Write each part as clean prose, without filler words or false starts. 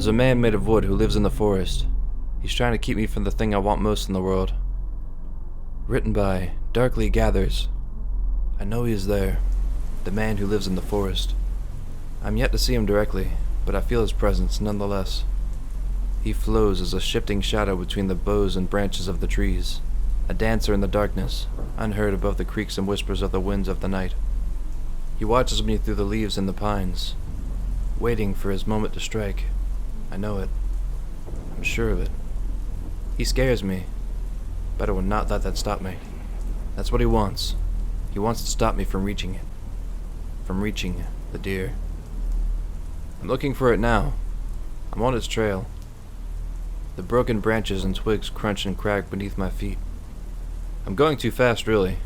There's a man made of wood who lives in the forest. He's trying to keep me from the thing I want most in the world. Written by Darkly Gathers. I know he is there, the man who lives in the forest. I'm yet to see him directly, but I feel his presence nonetheless. He flows as a shifting shadow between the boughs and branches of the trees, a dancer in the darkness, unheard above the creaks and whispers of the winds of the night. He watches me through the leaves and the pines, waiting for his moment to strike. I know it. I'm sure of it. He scares me, but I will not let that stop me. That's what he wants. He wants to stop me from reaching it. From reaching the deer. I'm looking for it now. I'm on its trail. The broken branches and twigs crunch and crack beneath my feet. I'm going too fast, really.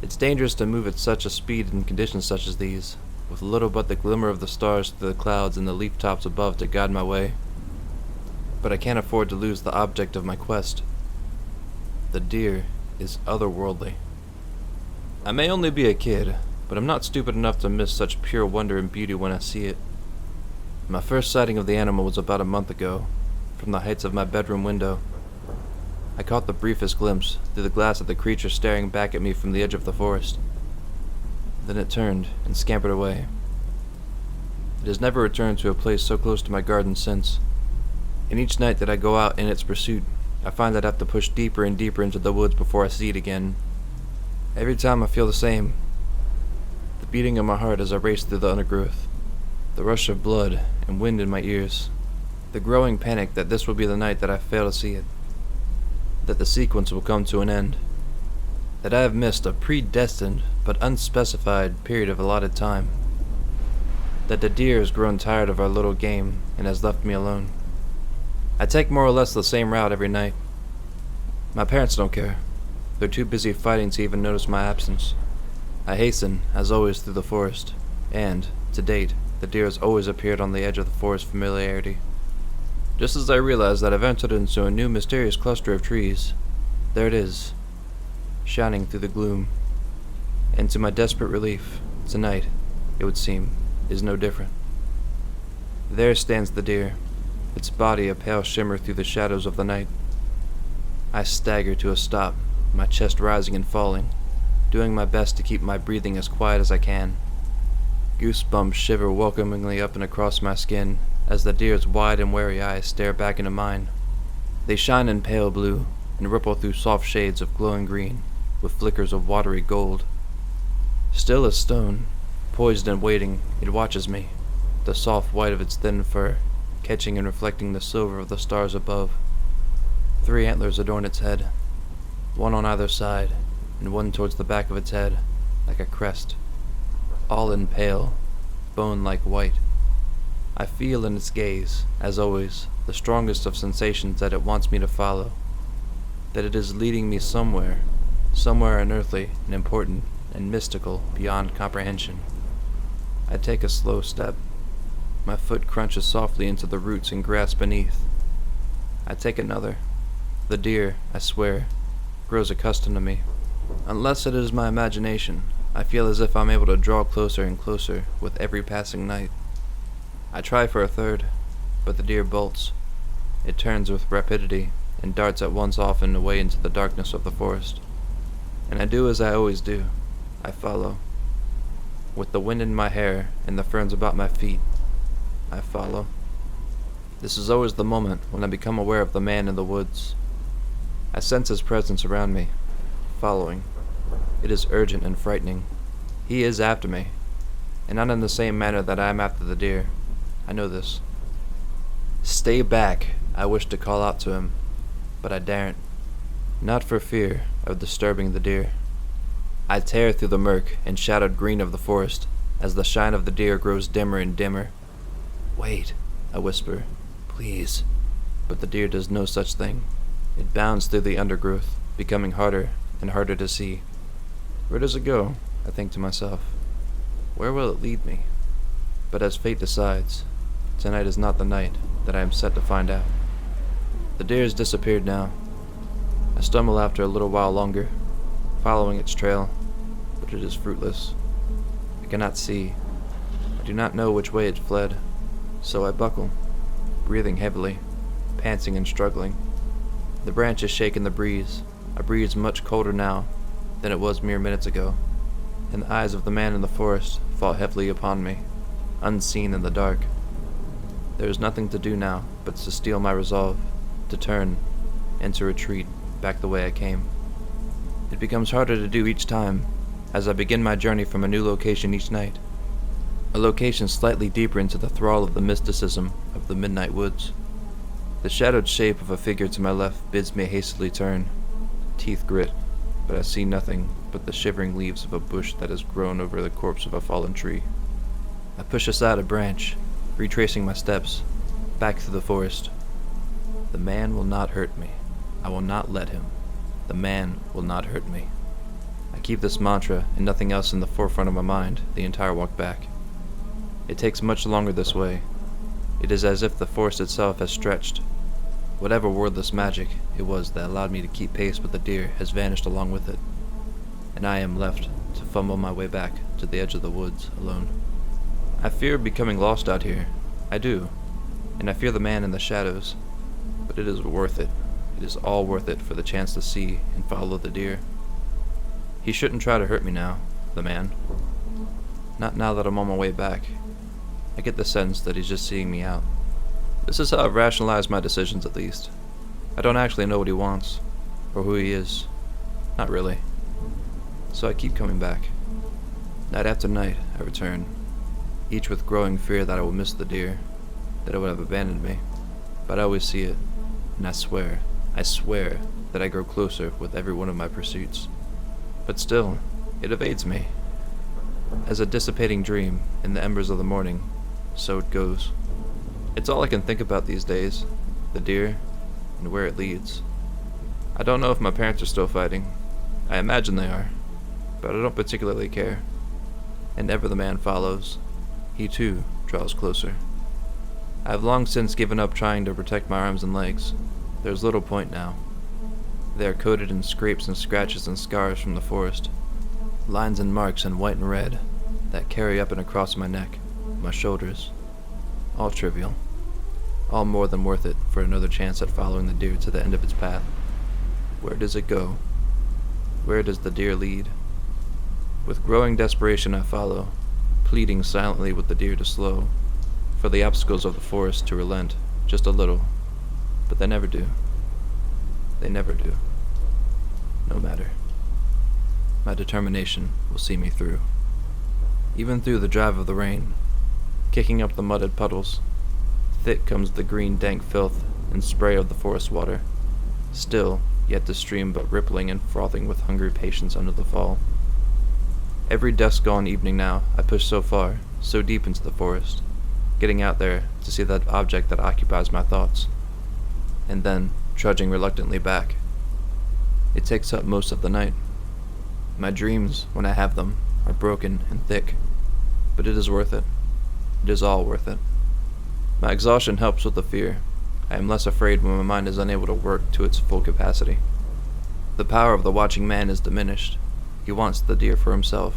It's dangerous to move at such a speed in conditions such as these, with little but the glimmer of the stars through the clouds and the leaf tops above to guide my way. But I can't afford to lose the object of my quest. The deer is otherworldly. I may only be a kid, but I'm not stupid enough to miss such pure wonder and beauty when I see it. My first sighting of the animal was about a month ago, from the heights of my bedroom window. I caught the briefest glimpse through the glass of the creature staring back at me from the edge of the forest. Then it turned and scampered away. It has never returned to a place so close to my garden since, and each night that I go out in its pursuit, I find that I have to push deeper and deeper into the woods before I see it again. Every time I feel the same, the beating of my heart as I race through the undergrowth, the rush of blood and wind in my ears, the growing panic that this will be the night that I fail to see it, that the sequence will come to an end, that I have missed a predestined but unspecified period of allotted time, that the deer has grown tired of our little game and has left me alone. I take more or less the same route every night. My parents don't care. They're too busy fighting to even notice my absence. I hasten, as always, through the forest, and, to date, the deer has always appeared on the edge of the forest familiarity. Just as I realize that I've entered into a new mysterious cluster of trees, there it is, shining through the gloom. And to my desperate relief, tonight, it would seem, is no different. There stands the deer, its body a pale shimmer through the shadows of the night. I stagger to a stop, my chest rising and falling, doing my best to keep my breathing as quiet as I can. Goosebumps shiver welcomingly up and across my skin as the deer's wide and wary eyes stare back into mine. They shine in pale blue and ripple through soft shades of glowing green with flickers of watery gold. Still as stone, poised and waiting, it watches me, the soft white of its thin fur catching and reflecting the silver of the stars above. 3 antlers adorn its head, one on either side, and one towards the back of its head, like a crest, all in pale, bone-like white. I feel in its gaze, as always, the strongest of sensations that it wants me to follow, that it is leading me somewhere unearthly and important and mystical beyond comprehension. I take a slow step. My foot crunches softly into the roots and grass beneath. I take another. The deer, I swear, grows accustomed to me. Unless it is my imagination, I feel as if I'm able to draw closer and closer with every passing night. I try for a third, but the deer bolts. It turns with rapidity and darts at once off and away into the darkness of the forest. And I do as I always do. I follow. With the wind in my hair and the ferns about my feet, I follow. This is always the moment when I become aware of the man in the woods. I sense his presence around me, following. It is urgent and frightening. He is after me, and not in the same manner that I am after the deer. I know this. Stay back, I wish to call out to him, but I daren't, not for fear of disturbing the deer. I tear through the murk and shadowed green of the forest as the shine of the deer grows dimmer and dimmer. Wait, I whisper, please. But the deer does no such thing. It bounds through the undergrowth, becoming harder and harder to see. Where does it go? I think to myself. Where will it lead me? But as fate decides, tonight is not the night that I am set to find out. The deer has disappeared now. I stumble after a little while longer, following its trail, but it is fruitless. I cannot see. I do not know which way it fled, so I buckle, breathing heavily, panting and struggling. The branches shake in the breeze, a breeze much colder now than it was mere minutes ago, and the eyes of the man in the forest fall heavily upon me, unseen in the dark. There is nothing to do now but to steel my resolve, to turn, and to retreat back the way I came. It becomes harder to do each time, as I begin my journey from a new location each night, a location slightly deeper into the thrall of the mysticism of the midnight woods. The shadowed shape of a figure to my left bids me hastily turn, teeth grit, but I see nothing but the shivering leaves of a bush that has grown over the corpse of a fallen tree. I push aside a branch, retracing my steps, back through the forest. The man will not hurt me. I will not let him. The man will not hurt me. I keep this mantra and nothing else in the forefront of my mind the entire walk back. It takes much longer this way. It is as if the forest itself has stretched. Whatever wordless magic it was that allowed me to keep pace with the deer has vanished along with it, and I am left to fumble my way back to the edge of the woods alone. I fear becoming lost out here. I do, and I fear the man in the shadows, but it is worth it. It is all worth it for the chance to see and follow the deer. He shouldn't try to hurt me now, the man. Not now that I'm on my way back. I get the sense that he's just seeing me out. This is how I've rationalized my decisions, at least. I don't actually know what he wants, or who he is. Not really. So I keep coming back. Night after night, I return, each with growing fear that I will miss the deer, that it would have abandoned me. But I always see it, and I swear that I grow closer with every one of my pursuits. But still, it evades me. As a dissipating dream in the embers of the morning, so it goes. It's all I can think about these days, the deer, and where it leads. I don't know if my parents are still fighting. I imagine they are, but I don't particularly care. And ever the man follows. He too draws closer. I have long since given up trying to protect my arms and legs. There's little point now. They are coated in scrapes and scratches and scars from the forest. Lines and marks in white and red that carry up and across my neck, my shoulders. All trivial. All more than worth it for another chance at following the deer to the end of its path. Where does it go? Where does the deer lead? With growing desperation I follow, pleading silently with the deer to slow, for the obstacles of the forest to relent just a little. But they never do. They never do. No matter. My determination will see me through. Even through the drive of the rain, kicking up the mudded puddles, thick comes the green dank filth and spray of the forest water, still, yet the stream but rippling and frothing with hungry patience under the fall. Every dusk-gone evening now, I push so far, so deep into the forest, getting out there to see that object that occupies my thoughts, and then trudging reluctantly back. It takes up most of the night. My dreams, when I have them, are broken and thick, but it is worth it. It is all worth it. My exhaustion helps with the fear. I am less afraid when my mind is unable to work to its full capacity. The power of the watching man is diminished. He wants the deer for himself.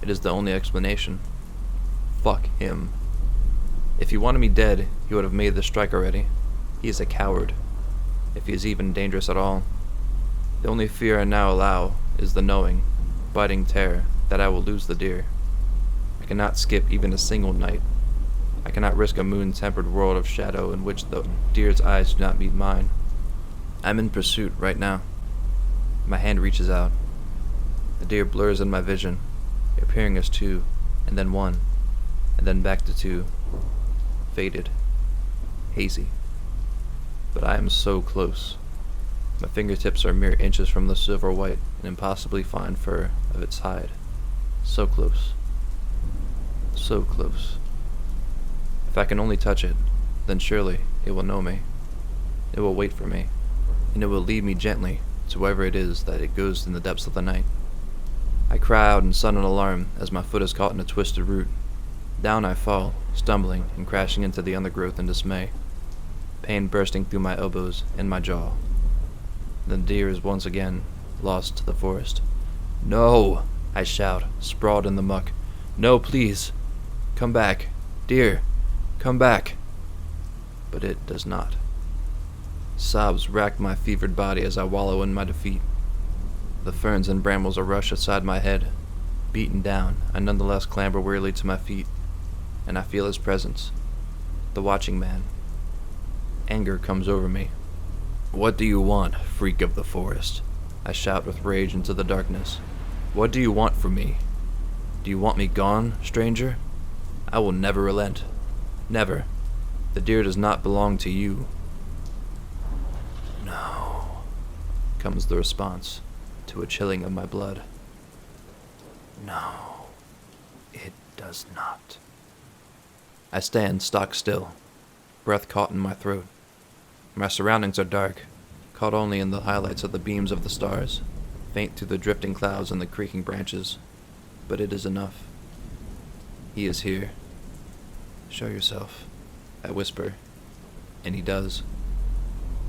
It is the only explanation. Fuck him. If he wanted me dead, he would have made the strike already. He is a coward, if he is even dangerous at all. The only fear I now allow is the knowing, biting terror, that I will lose the deer. I cannot skip even a single night. I cannot risk a moon-tempered world of shadow in which the deer's eyes do not meet mine. I'm in pursuit right now. My hand reaches out. The deer blurs in my vision, appearing as two, and then one, and then back to two. Faded. Hazy. But I am so close. My fingertips are mere inches from the silver white and impossibly fine fur of its hide. So close. So close. If I can only touch it, then surely it will know me. It will wait for me, and it will lead me gently to wherever it is that it goes in the depths of the night. I cry out in sudden alarm as my foot is caught in a twisted root. Down I fall, stumbling and crashing into the undergrowth in dismay, pain bursting through my elbows and my jaw. The deer is once again lost to the forest. "No!" I shout, sprawled in the muck. "No, please! Come back! Deer! Come back!" but it does not. Sobs rack my fevered body as I wallow in my defeat. The ferns and brambles rush aside my head. Beaten down, I nonetheless clamber wearily to my feet, and I feel his presence, the watching man. Anger comes over me. "What do you want, freak of the forest?" I shout with rage into the darkness. "What do you want from me? Do you want me gone, stranger? I will never relent. Never. The deer does not belong to you." "No," comes the response to a chilling of my blood. "No, it does not." I stand stock still, breath caught in my throat. My surroundings are dark, caught only in the highlights of the beams of the stars, faint through the drifting clouds and the creaking branches. But it is enough. He is here. "Show yourself," I whisper, and he does.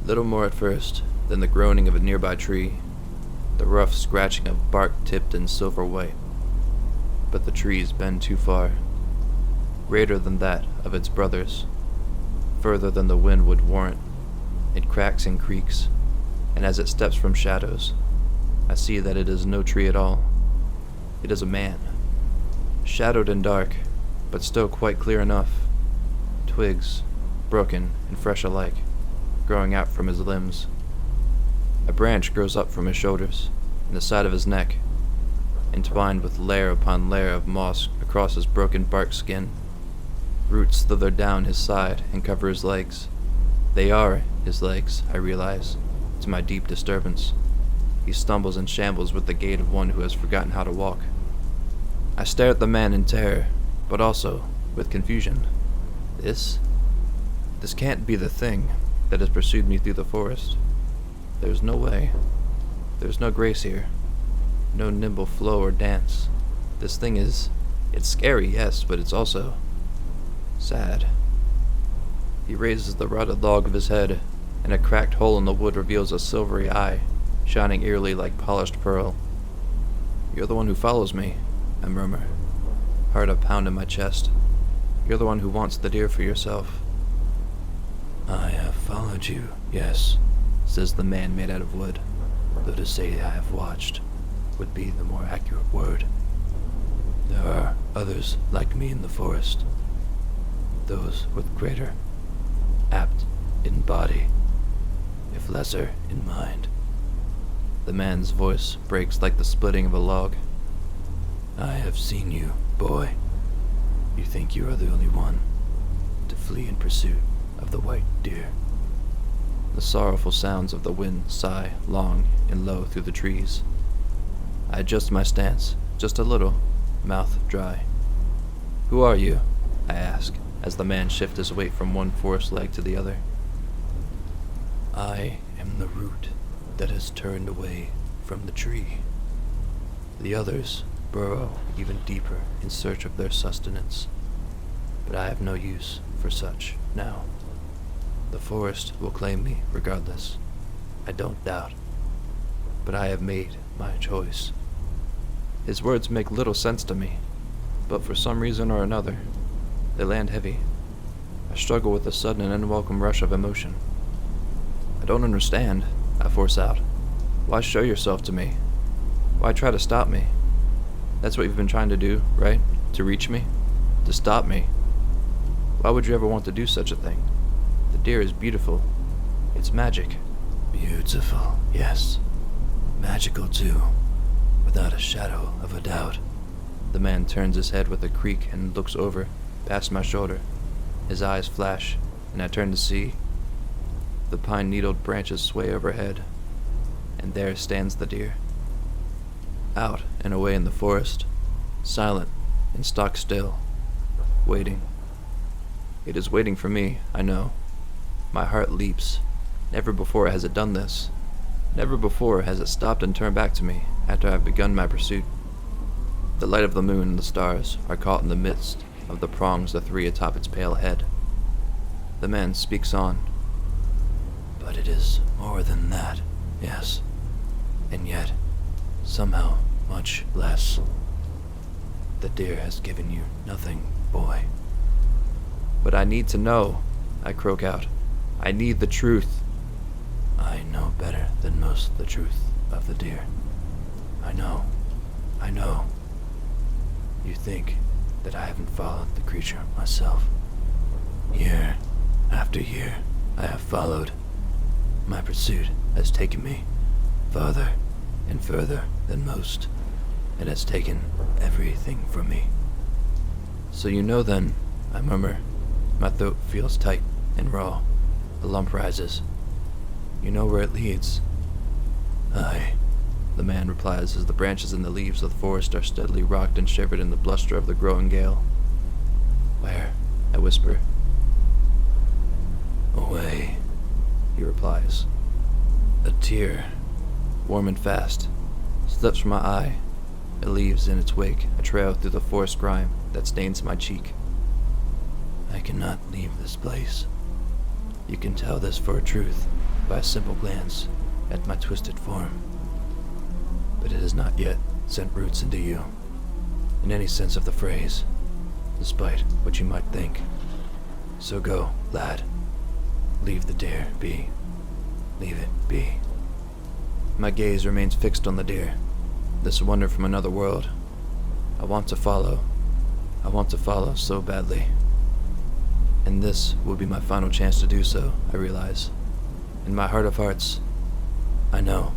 Little more at first than the groaning of a nearby tree, the rough scratching of bark tipped in silver white. But the trees bend too far, greater than that of its brothers, further than the wind would warrant. It cracks and creaks, and as it steps from shadows, I see that it is no tree at all. It is a man, shadowed and dark, but still quite clear enough. Twigs, broken and fresh alike, growing out from his limbs. A branch grows up from his shoulders and the side of his neck, entwined with layer upon layer of moss across his broken bark skin. Roots slither down his side and cover his legs. They are his legs, I realize, to my deep disturbance. He stumbles and shambles with the gait of one who has forgotten how to walk. I stare at the man in terror, but also with confusion. This can't be the thing that has pursued me through the forest. There's no way. There's no grace here. No nimble flow or dance. This thing it's scary, yes, but it's also sad. He raises the rotted log of his head, and a cracked hole in the wood reveals a silvery eye, shining eerily like polished pearl. "You're the one who follows me," I murmur, heart a pound in my chest. "You're the one who wants the deer for yourself." "I have followed you, yes," says the man made out of wood, though to say I have watched would be the more accurate word. "There are others like me in the forest, those with greater, apt in body, if lesser in mind." The man's voice breaks like the splitting of a log. "I have seen you, boy. You think you are the only one to flee in pursuit of the white deer." The sorrowful sounds of the wind sigh long and low through the trees. I adjust my stance, just a little, mouth dry. "Who are you?" I ask, as the man shifts his weight from one forest leg to the other. "I am the root that has turned away from the tree. The others burrow even deeper in search of their sustenance, but I have no use for such now. The forest will claim me regardless, I don't doubt, but I have made my choice." His words make little sense to me, but for some reason or another, they land heavy. I struggle with a sudden and unwelcome rush of emotion. "I don't understand," I force out. "Why show yourself to me? Why try to stop me? That's what you've been trying to do, right? To reach me? To stop me? Why would you ever want to do such a thing? The deer is beautiful. It's magic." "Beautiful, yes. Magical too, without a shadow of a doubt." The man turns his head with a creak and looks over, past my shoulder. His eyes flash, and I turn to see. The pine-needled branches sway overhead, and there stands the deer. Out and away in the forest, silent and stock still, waiting. It is waiting for me, I know. My heart leaps. Never before has it done this. Never before has it stopped and turned back to me after I have begun my pursuit. The light of the moon and the stars are caught in the midst of the prongs of three atop its pale head. The man speaks on. "But it is more than that, yes, and yet, somehow, much less. The deer has given you nothing, boy." "But I need to know." I croak out. I need the truth. I know better than most the truth of the deer. I know. You think that I haven't followed the creature myself. Year after year, I have followed. My pursuit has taken me farther and further than most. It has taken everything from me. So you know then, I murmur. My throat feels tight and raw. A lump rises. You know where it leads. Aye, the man replies as the branches and the leaves of the forest are steadily rocked and shivered in the bluster of the growing gale. Where? I whisper. Away, he replies. A tear, warm and fast, slips from my eye. It leaves in its wake a trail through the forest grime that stains my cheek. I cannot leave this place. You can tell this for a truth by a simple glance at my twisted form. But it has not yet sent roots into you, in any sense of the phrase, despite what you might think. So go, lad. Leave the deer be. Leave it be. My gaze remains fixed on the deer, this wonder from another world. I want to follow. I want to follow so badly. And this will be my final chance to do so, I realize. In my heart of hearts, I know.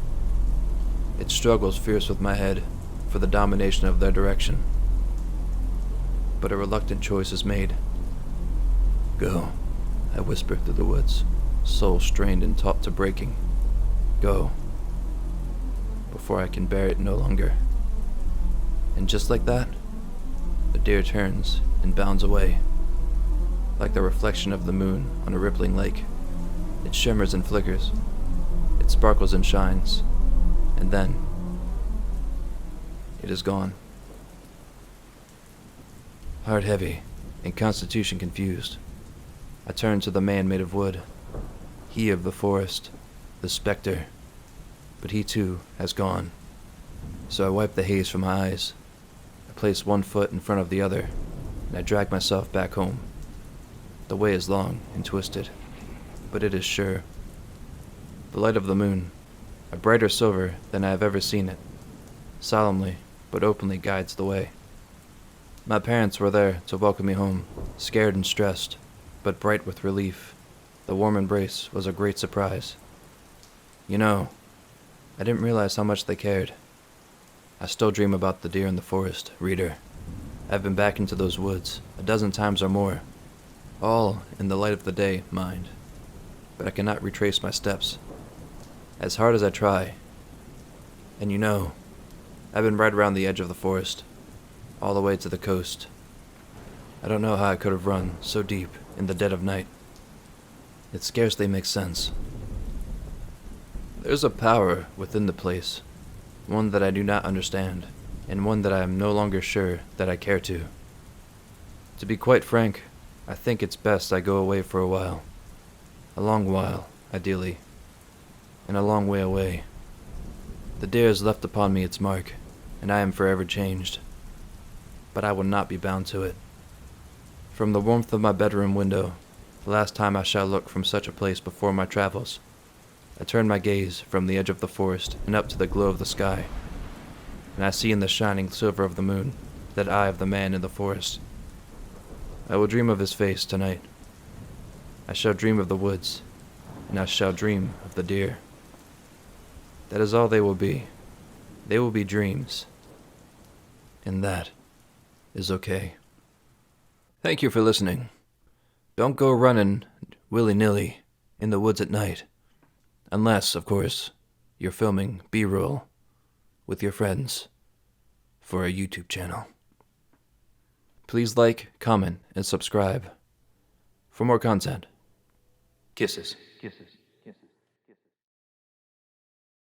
It struggles fierce with my head for the domination of their direction. But a reluctant choice is made. Go, I whisper through the woods, soul strained and taut to breaking. Go, before I can bear it no longer. And just like that, the deer turns and bounds away. Like the reflection of the moon on a rippling lake. It shimmers and flickers. It sparkles and shines. And then, it is gone. Heart heavy and constitution confused, I turn to the man made of wood. He of the forest, the specter. But he too has gone. So I wipe the haze from my eyes. I place one foot in front of the other, and I drag myself back home. The way is long and twisted, but it is sure. The light of the moon, a brighter silver than I have ever seen it, solemnly but openly guides the way. My parents were there to welcome me home, scared and stressed, but bright with relief. The warm embrace was a great surprise. You know, I didn't realize how much they cared. I still dream about the deer in the forest, reader. I've been back into those woods a dozen times or more. All in the light of the day, mind. But I cannot retrace my steps, as hard as I try. And you know, I've been right around the edge of the forest, all the way to the coast. I don't know how I could have run so deep in the dead of night. It scarcely makes sense. There's a power within the place, one that I do not understand, and one that I am no longer sure that I care to. To be quite frank, I think it's best I go away for a while. A long while, ideally. And a long way away. The deer has left upon me its mark, and I am forever changed. But I will not be bound to it. From the warmth of my bedroom window, the last time I shall look from such a place before my travels, I turn my gaze from the edge of the forest and up to the glow of the sky, and I see in the shining silver of the moon that eye of the man in the forest. I will dream of his face tonight. I shall dream of the woods, and I shall dream of the deer. That is all they will be. They will be dreams. And that is okay. Thank you for listening. Don't go running willy-nilly in the woods at night. Unless, of course, you're filming B-roll with your friends for a YouTube channel. Please like, comment, and subscribe for more content. Kisses. Kisses.